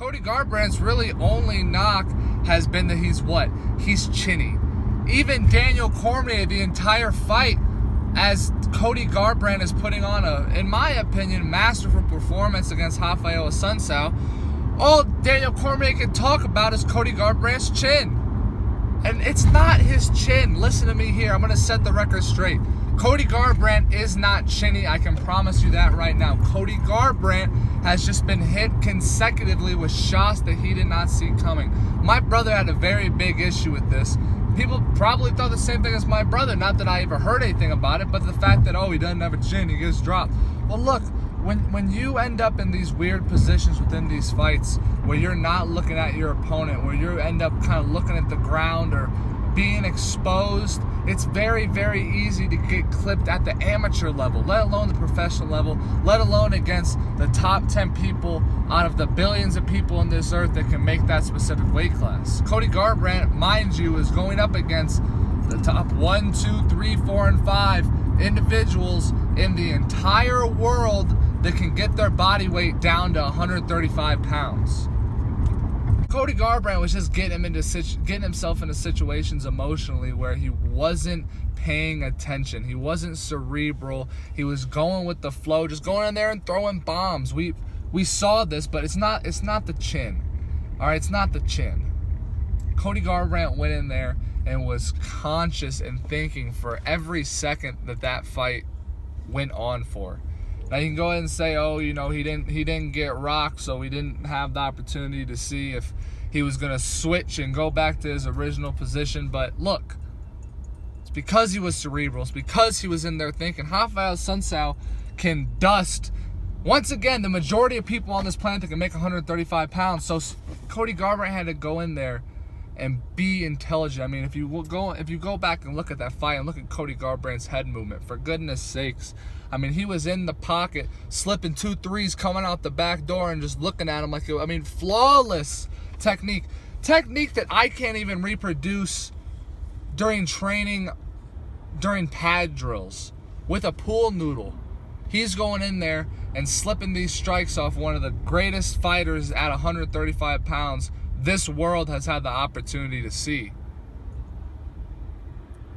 Cody Garbrandt's really only knock has been that he's chinny. Even Daniel Cormier, the entire fight, as Cody Garbrandt is putting on in my opinion, masterful performance against Raphael Assunção, all Daniel Cormier can talk about is Cody Garbrandt's chin. And it's not his chin. Listen to me here. I'm going to set the record straight. Cody Garbrandt is not chinny. I can promise you that right now. Cody Garbrandt has just been hit consecutively with shots that he did not see coming. My brother had a very big issue with this. People probably thought the same thing as my brother. Not that I ever heard anything about it, but the fact that, he doesn't have a chin, he gets dropped. Well, look, when you end up in these weird positions within these fights where you're not looking at your opponent, where you end up kind of looking at the ground or being exposed, it's very, very easy to get clipped at the amateur level, let alone the professional level, let alone against the top 10 people out of the billions of people on this earth that can make that specific weight class. Cody Garbrandt, mind you, is going up against the top 1, 2, 3, 4, and 5 individuals in the entire world that can get their body weight down to 135 pounds. Cody Garbrandt was just getting himself into situations emotionally where he wasn't paying attention. He wasn't cerebral. He was going with the flow, just going in there and throwing bombs. We saw this, but it's not the chin. All right, it's not the chin. Cody Garbrandt went in there and was conscious and thinking for every second that fight went on for. Now you can go ahead and say, he didn't get rocked, so we didn't have the opportunity to see if he was going to switch and go back to his original position. But look, it's because he was cerebral. It's because he was in there thinking. Raphael Assunção can dust, once again, the majority of people on this planet that can make 135 pounds. So Cody Garbrandt had to go in there and be intelligent. I mean, if you go back and look at that fight and look at Cody Garbrandt's head movement, for goodness sakes, I mean, he was in the pocket, slipping 2 threes, coming out the back door, and just looking at him like, flawless technique that I can't even reproduce during training, during pad drills with a pool noodle. He's going in there and slipping these strikes off one of the greatest fighters at 135 pounds this world has had the opportunity to see.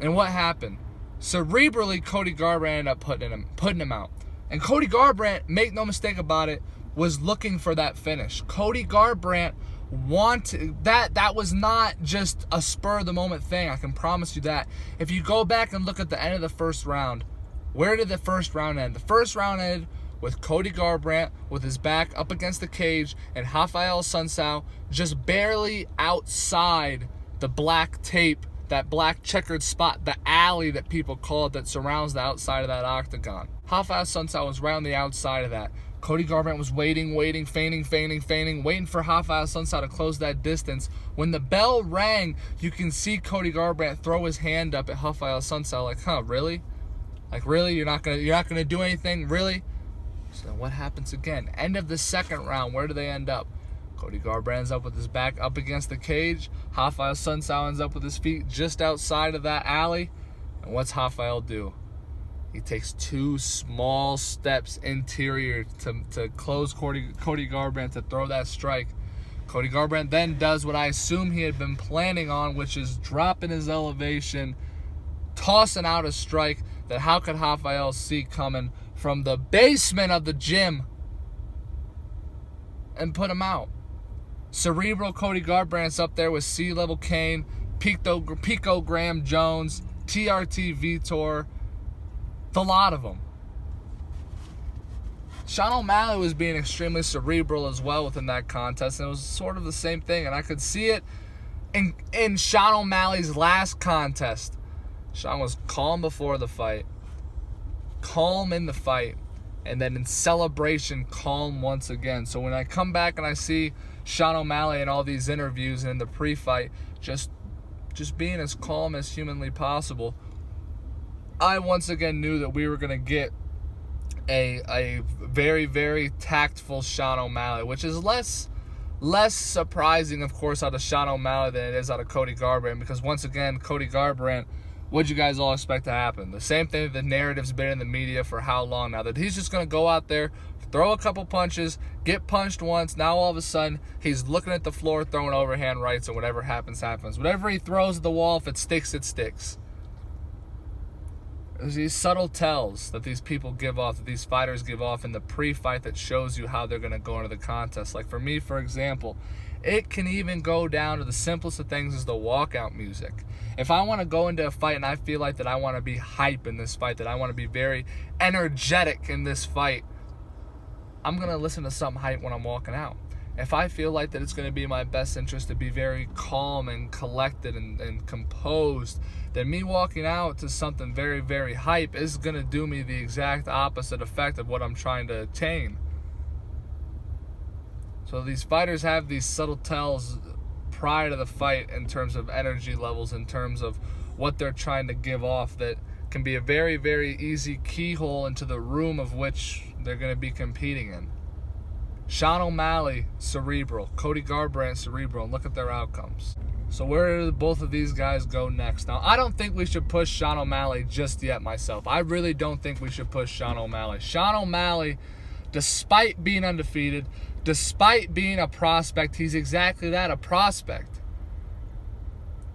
And what happened? Cerebrally, Cody Garbrandt ended up putting him out. And Cody Garbrandt, make no mistake about it, was looking for that finish. Cody Garbrandt wanted that was not just a spur of the moment thing. I can promise you that. If you go back and look at the end of the first round, where did the first round end? The first round ended with Cody Garbrandt with his back up against the cage and Raphael Assunção just barely outside the black tape, that black checkered spot, the alley that people call it, that surrounds the outside of that octagon. Raphael Assunção was right on the outside of that. Cody Garbrandt was waiting, feigning, waiting for Raphael Assunção to close that distance. When the bell rang, you can see Cody Garbrandt throw his hand up at Raphael Assunção like, really? Like, really? You're not gonna do anything? Really? So what happens again? End of the second round, where do they end up? Cody Garbrandt ends up with his back up against the cage. Raphael Assunção ends up with his feet just outside of that alley. And what's Raphael do? He takes 2 small steps interior to close Cody Garbrandt to throw that strike. Cody Garbrandt then does what I assume he had been planning on, which is dropping his elevation, tossing out a strike that how could Raphael see coming from the basement of the gym, and put him out. Cerebral Cody Garbrandt's up there with C-Level Kane, Pico Graham Jones, TRT Vitor, the lot of them. Sean O'Malley was being extremely cerebral as well within that contest, and it was sort of the same thing, and I could see it in Sean O'Malley's last contest. Sean was calm before the fight, calm in the fight, and then in celebration, calm once again. So when I come back and I see Sean O'Malley in all these interviews and in the pre-fight, just being as calm as humanly possible, I once again knew that we were going to get a very, very tactful Sean O'Malley, which is less surprising, of course, out of Sean O'Malley than it is out of Cody Garbrandt, because once again, Cody Garbrandt, what'd you guys all expect to happen? The same thing that the narrative's been in the media for how long now, that he's just going to go out there, throw a couple punches, get punched once. Now all of a sudden, he's looking at the floor, throwing overhand rights, and whatever happens, happens. Whatever he throws at the wall, if it sticks, it sticks. There's these subtle tells that these people give off, that these fighters give off in the pre-fight that shows you how they're going to go into the contest. Like for me, for example, it can even go down to the simplest of things as the walkout music. If I want to go into a fight and I feel like that I want to be hype in this fight, that I want to be very energetic in this fight, I'm going to listen to some hype when I'm walking out. If I feel like that it's going to be in my best interest to be very calm and collected and composed, then me walking out to something very, very hype is going to do me the exact opposite effect of what I'm trying to attain. So these fighters have these subtle tells prior to the fight in terms of energy levels, in terms of what they're trying to give off, that can be a very, very easy keyhole into the room of which they're going to be competing in. Sean O'Malley, cerebral. Cody Garbrandt, cerebral. And look at their outcomes. So where do both of these guys go next? Now, I don't think we should push Sean O'Malley just yet myself. I really don't think we should push Sean O'Malley. Sean O'Malley, despite being undefeated, despite being a prospect, he's exactly that, a prospect.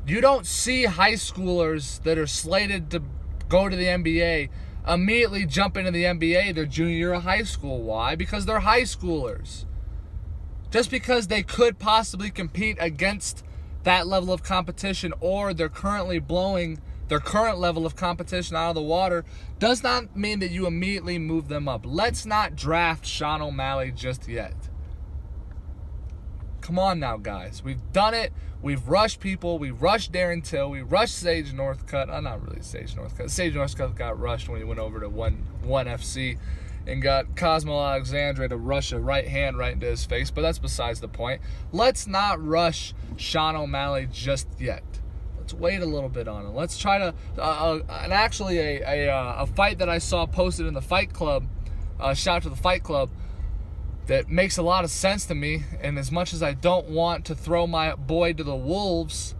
You don't see high schoolers that are slated to go to the NBA immediately jump into the NBA their junior year of high school. Why? Because they're high schoolers. Just because they could possibly compete against that level of competition, or they're currently blowing their current level of competition out of the water, does not mean that you immediately move them up. Let's not draft Sean O'Malley just yet. Come on now, guys. We've done it. We've rushed people. We rushed Darren Till. We rushed Sage Northcutt. Not really Sage Northcutt. Sage Northcutt got rushed when he went over to one FC and got Cosmo Alexandre to rush a right hand right into his face. But that's besides the point. Let's not rush Sean O'Malley just yet. Let's wait a little bit on him. Let's try to... and actually, a fight that I saw posted in the Fight Club, shout out to the Fight Club, that makes a lot of sense to me, and as much as I don't want to throw my boy to the wolves,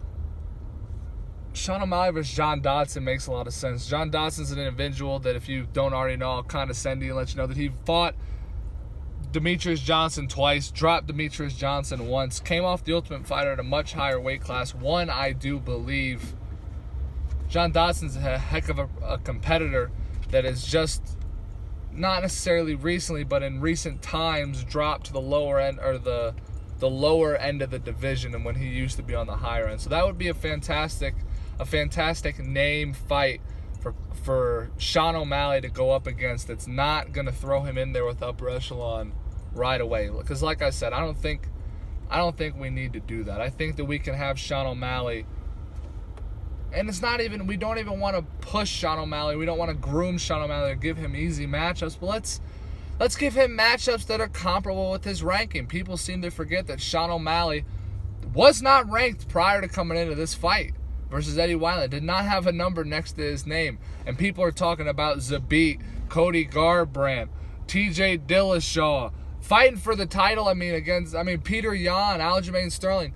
Sean O'Malley versus John Dodson makes a lot of sense. John Dodson's an individual that, if you don't already know, I'll condescend to you and let you know that he fought Demetrius Johnson twice, dropped Demetrius Johnson once, came off the Ultimate Fighter at a much higher weight class. One, I do believe John Dodson's a heck of a competitor that is just... not necessarily recently, but in recent times, dropped to the lower end, or the lower end of the division, and when he used to be on the higher end. So that would be a fantastic name fight for Sean O'Malley to go up against. That's not going to throw him in there with upper echelon right away. Because like I said, I don't think we need to do that. I think that we can have Sean O'Malley. And it's not even, we don't even want to push Sean O'Malley. We don't want to groom Sean O'Malley or give him easy matchups. But let's give him matchups that are comparable with his ranking. People seem to forget that Sean O'Malley was not ranked prior to coming into this fight versus Eddie Wineland. Did not have a number next to his name. And people are talking about Zabit, Cody Garbrandt, TJ Dillashaw, fighting for the title, against Peter Yan, Aljamain Sterling.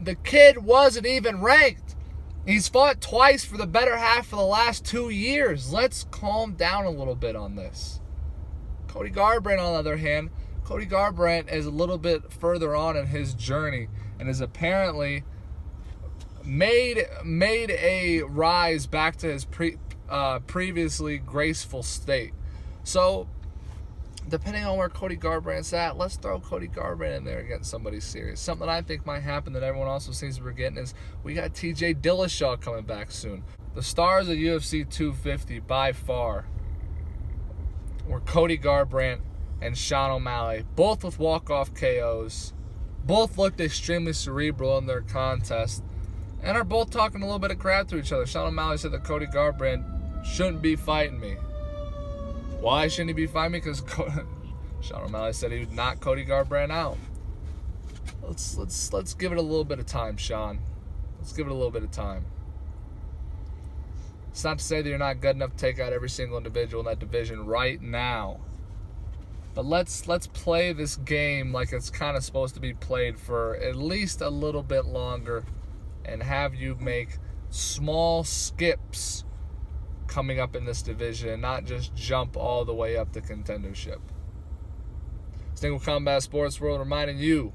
The kid wasn't even ranked. He's fought twice for the better half of the last 2 years. Let's calm down a little bit on this. Cody Garbrandt, on the other hand, Cody Garbrandt is a little bit further on in his journey and has apparently made a rise back to his previously graceful state. So, depending on where Cody Garbrandt's at, let's throw Cody Garbrandt in there against somebody serious. Something that I think might happen that everyone also seems to be forgetting is we got TJ Dillashaw coming back soon. The stars of UFC 250 by far were Cody Garbrandt and Sean O'Malley, both with walk-off KOs. Both looked extremely cerebral in their contest and are both talking a little bit of crap to each other. Sean O'Malley said that Cody Garbrandt shouldn't be fighting me. Why shouldn't he be fighting me? Because Sean O'Malley said he would knock Cody Garbrandt out. Let's give it a little bit of time, Sean. Let's give it a little bit of time. It's not to say that you're not good enough to take out every single individual in that division right now. But let's play this game like it's kind of supposed to be played for at least a little bit longer, and have you make small skips coming up in this division and not just jump all the way up to contendership. Single Combat Sports World reminding you,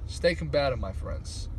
stay combative, my friends.